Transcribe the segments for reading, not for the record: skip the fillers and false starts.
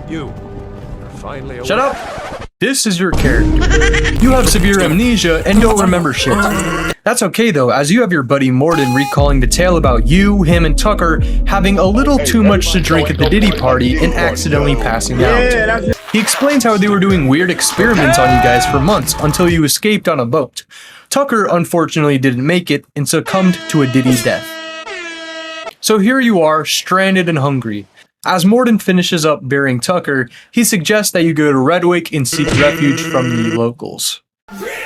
You are finally awake. Shut up! This is your character. You have severe amnesia and don't remember shit. That's okay though, as you have your buddy Morden recalling the tale about you, him, and Tucker having a little too much to drink at the Diddy party and accidentally passing out. He explains how they were doing weird experiments on you guys for months until you escaped on a boat. Tucker unfortunately didn't make it and succumbed to a Diddy death. So here you are, stranded and hungry. As Morden finishes up burying Tucker, he suggests that you go to Redwake and seek refuge from the locals.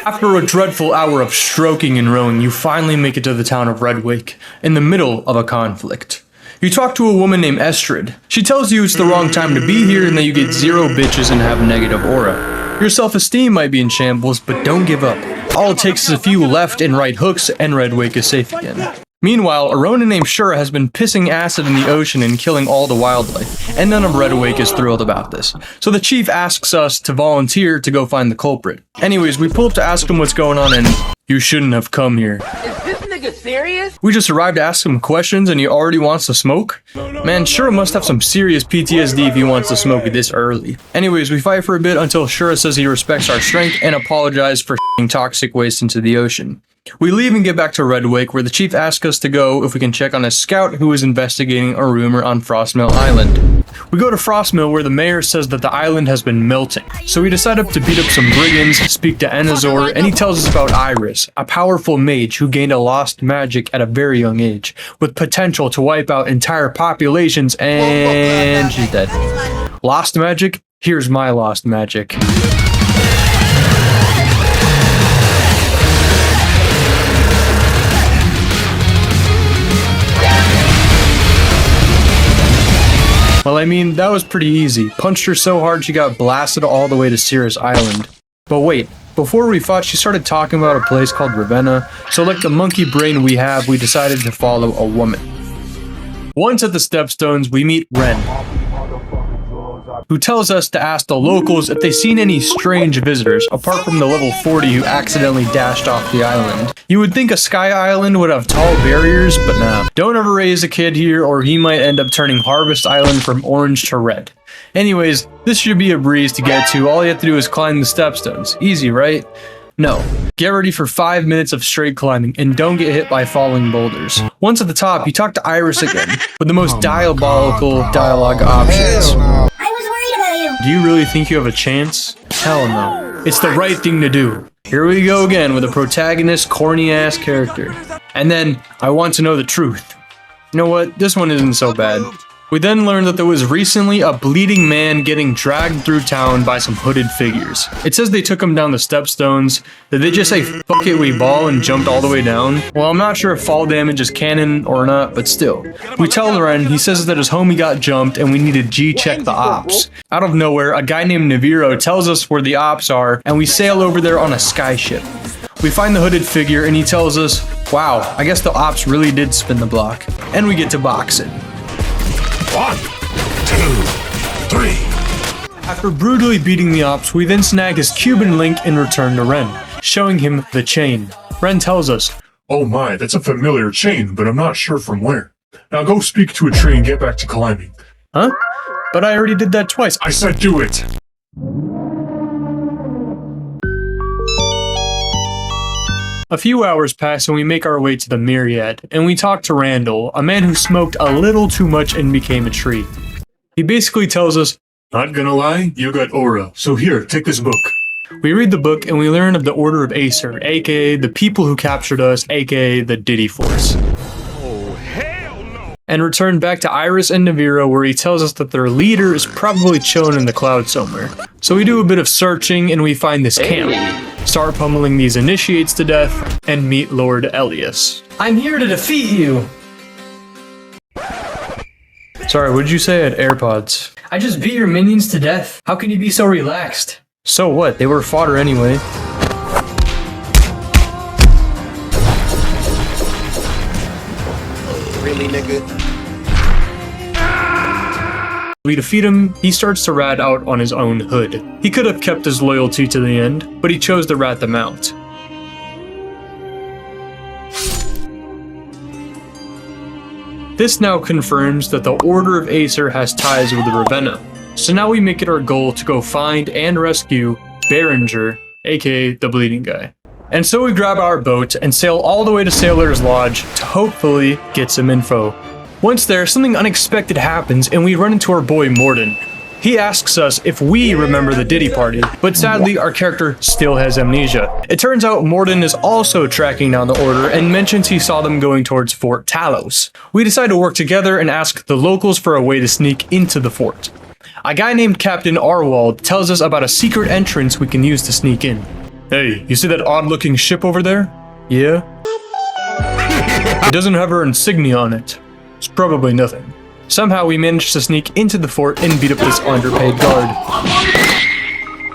After a dreadful hour of stroking and rowing, you finally make it to the town of Redwake, in the middle of a conflict. You talk to a woman named Estrid. She tells you it's the wrong time to be here and that you get 0 bitches and have negative aura. Your self-esteem might be in shambles, but don't give up. All it takes is a few left and right hooks and Redwake is safe again. Meanwhile, a Ronin named Shur has been pissing acid in the ocean and killing all the wildlife, and none of Redwake is thrilled about this. So the chief asks us to volunteer to go find the culprit. Anyways, we pull up to ask him what's going on and you shouldn't have come here. Is this nigga serious? We just arrived to ask him questions and he already wants to smoke? Man, Shur must have some serious PTSD if he wants to smoke this early. Anyways, we fight for a bit until Shur says he respects our strength and apologizes for ***ing toxic waste into the ocean. We leave and get back to Redwake, where the chief asks us to go if we can check on a scout who is investigating a rumor on Frostmill Island. We go to Frostmill, where the mayor says that the island has been melting. So we decide to beat up some brigands, speak to Enazor, and he tells us about Iris, a powerful mage who gained a lost magic at a very young age, with potential to wipe out entire populations, and she's dead. Lost magic? Here's my lost magic. Well, I mean, that was pretty easy. Punched her so hard she got blasted all the way to Cirrus Island. But wait, before we fought, she started talking about a place called Ravenna, so like the monkey brain we have, we decided to follow a woman. Once at the Stepstones, we meet Ren, who tells us to ask the locals if they've seen any strange visitors, apart from the level 40 who accidentally dashed off the island. You would think a sky island would have tall barriers, but nah. Don't ever raise a kid here or he might end up turning Harvest Island from orange to red. Anyways, this should be a breeze to get to. All you have to do is climb the Stepstones. Easy, right? No. Get ready for 5 minutes of straight climbing and don't get hit by falling boulders. Once at the top, you talk to Iris again, with the most diabolical dialogue options. Do you really think you have a chance? Hell no. It's the right thing to do. Here we go again with a protagonist, corny ass character. And then, I want to know the truth. You know what? This one isn't so bad. We then learned that there was recently a bleeding man getting dragged through town by some hooded figures. It says they took him down the Stepstones. Did they just say fuck it we ball and jumped all the way down? Well, I'm not sure if fall damage is canon or not, but still. We tell Ren, he says that his homie got jumped and we need to G-check the ops. Out of nowhere, a guy named Naviro tells us where the ops are and we sail over there on a skyship. We find the hooded figure and he tells us, wow, I guess the ops really did spin the block. And we get to box it. 1, 2, 3. After brutally beating the ops, we then snag his Cuban link and return to Ren, showing him the chain. Ren tells us, oh my, that's a familiar chain, but I'm not sure from where. Now go speak to a tree and get back to climbing. huh? But I already did that twice. I said do it! A few hours pass and we make our way to the Myriad, and we talk to Randall, a man who smoked a little too much and became a tree. He basically tells us, Not gonna lie, you got aura, so here, take this book. we read the book and we learn of the Order of Acer, aka the people who captured us, aka the Diddy Force. Oh, hell no! And return back to Iris and Naviro, where he tells us that their leader is probably chilling in the clouds somewhere. So we do a bit of searching and we find this camp, start pummeling these initiates to death, and meet Lord Elias. I'm here to defeat you! Sorry, what did you say? I had AirPods. I just beat your minions to death. How can you be so relaxed? So what? They were fodder anyway. Really, nigga? We defeat him, he starts to rat out on his own hood. He could have kept his loyalty to the end, but he chose to rat them out. This now confirms that the Order of Acer has ties with Ravenna. So now we make it our goal to go find and rescue Berenger, aka the bleeding guy. And so we grab our boat and sail all the way to Sailor's Lodge to hopefully get some info. Once there, something unexpected happens and we run into our boy Morden. He asks us if we remember the Diddy party, but sadly our character still has amnesia. It turns out Morden is also tracking down the Order and mentions he saw them going towards Fort Talos. We decide to work together and ask the locals for a way to sneak into the fort. A guy named Captain Arwald tells us about a secret entrance we can use to sneak in. Hey, you see that odd-looking ship over there? Yeah? It doesn't have our insignia on it. It's probably nothing. Somehow we managed to sneak into the fort and beat up this underpaid guard.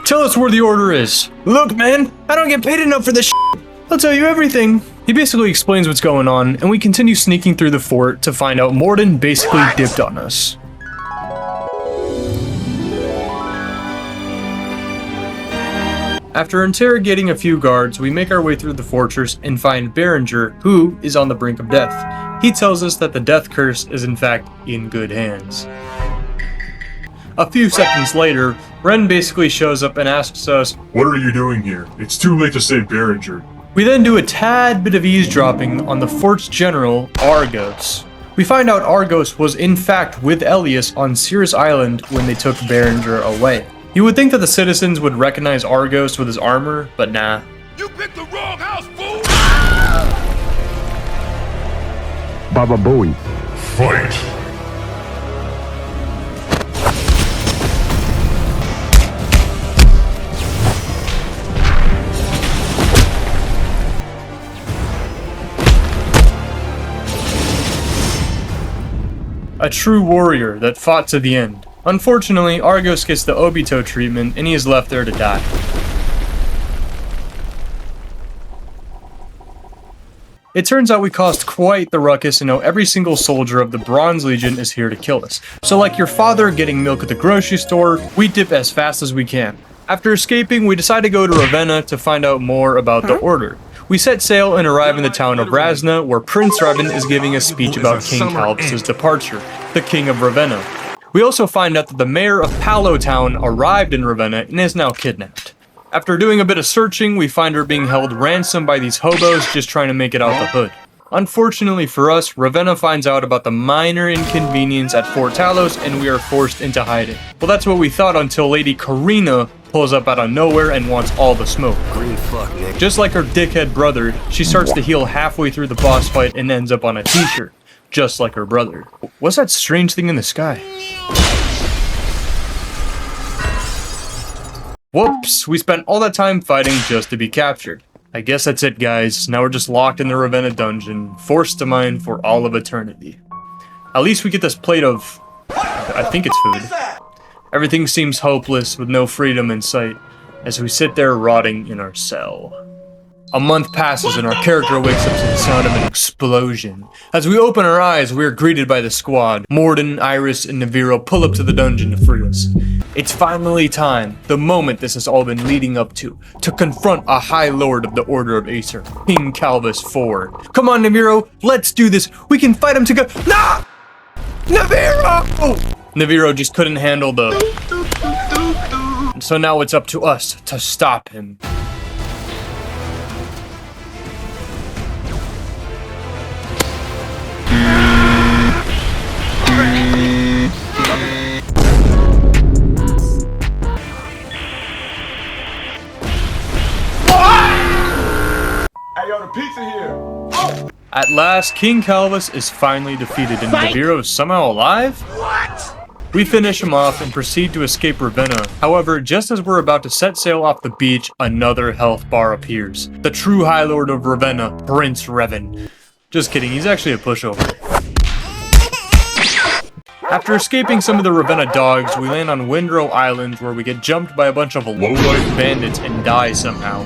Tell us where the Order is. Look, man, I don't get paid enough for this shit. I'll tell you everything. He basically explains what's going on, and we continue sneaking through the fort to find out Morden basically dipped on us. After interrogating a few guards, we make our way through the fortress and find Berenger, who is on the brink of death. He tells us that the death curse is in fact in good hands. A few seconds later, Ren basically shows up and asks us, What are you doing here? It's too late to save Berenger. We then do a tad bit of eavesdropping on the fort's general, Argos. We find out Argos was in fact with Elias on Cirrus Island when they took Berenger away. You would think that the citizens would recognize Argos with his armor, but nah. You picked the wrong house, fool! Baba Booey. Fight! A true warrior that fought to the end. Unfortunately, Argos gets the Obito treatment and he is left there to die. It turns out we caused quite the ruckus and now every single soldier of the Bronze Legion is here to kill us. So like your father getting milk at the grocery store, we dip as fast as we can. After escaping, we decide to go to Ravenna to find out more about the Order. We set sail and arrive in the town of Razna, where Prince Revan is giving a speech about King Calvus' departure, the King of Ravenna. We also find out that the mayor of Palo Town arrived in Ravenna and is now kidnapped. After doing a bit of searching, we find her being held ransom by these hobos just trying to make it out the hood. Unfortunately for us, Ravenna finds out about the minor inconvenience at Fort Talos and we are forced into hiding. Well, that's what we thought until Lady Karina pulls up out of nowhere and wants all the smoke. Just like her dickhead brother, she starts to heal halfway through the boss fight and ends up on a t-shirt. Just like her brother. What's that strange thing in the sky? Whoops, we spent all that time fighting just to be captured. I guess that's it, guys. Now we're just locked in the Ravenna dungeon, forced to mine for all of eternity. At least we get this plate of... I think it's food. Everything seems hopeless with no freedom in sight as we sit there rotting in our cell. A month passes and our character wakes up to the sound of an explosion. As we open our eyes, we are greeted by the squad. Morden, Iris, and Naviro pull up to the dungeon to free us. It's finally time, the moment this has all been leading up to confront a High Lord of the Order of Acer, King Calvus IV. Come on, Naviro, let's do this. We can fight him together. Nah! Naviro! Naviro just couldn't handle the... So now it's up to us to stop him. At last, King Calvus is finally defeated and Naviro is somehow alive? What? We finish him off and proceed to escape Ravenna. However, just as we're about to set sail off the beach, another health bar appears. The true High Lord of Ravenna, Prince Revan. Just kidding, he's actually a pushover. After escaping some of the Ravenna dogs, we land on Windrow Island where we get jumped by a bunch of low-life bandits and die somehow.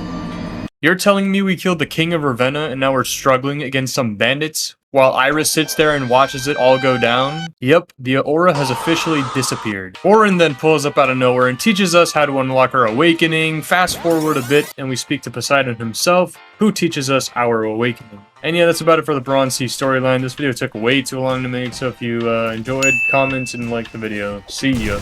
You're telling me we killed the King of Ravenna and now we're struggling against some bandits? While Iris sits there and watches it all go down? Yep, the aura has officially disappeared. Orin then pulls up out of nowhere and teaches us how to unlock our awakening. Fast forward a bit and we speak to Poseidon himself, who teaches us our awakening. And yeah, that's about it for the Bronze Sea storyline. This video took way too long to make, so if you enjoyed, comment and like the video. See ya.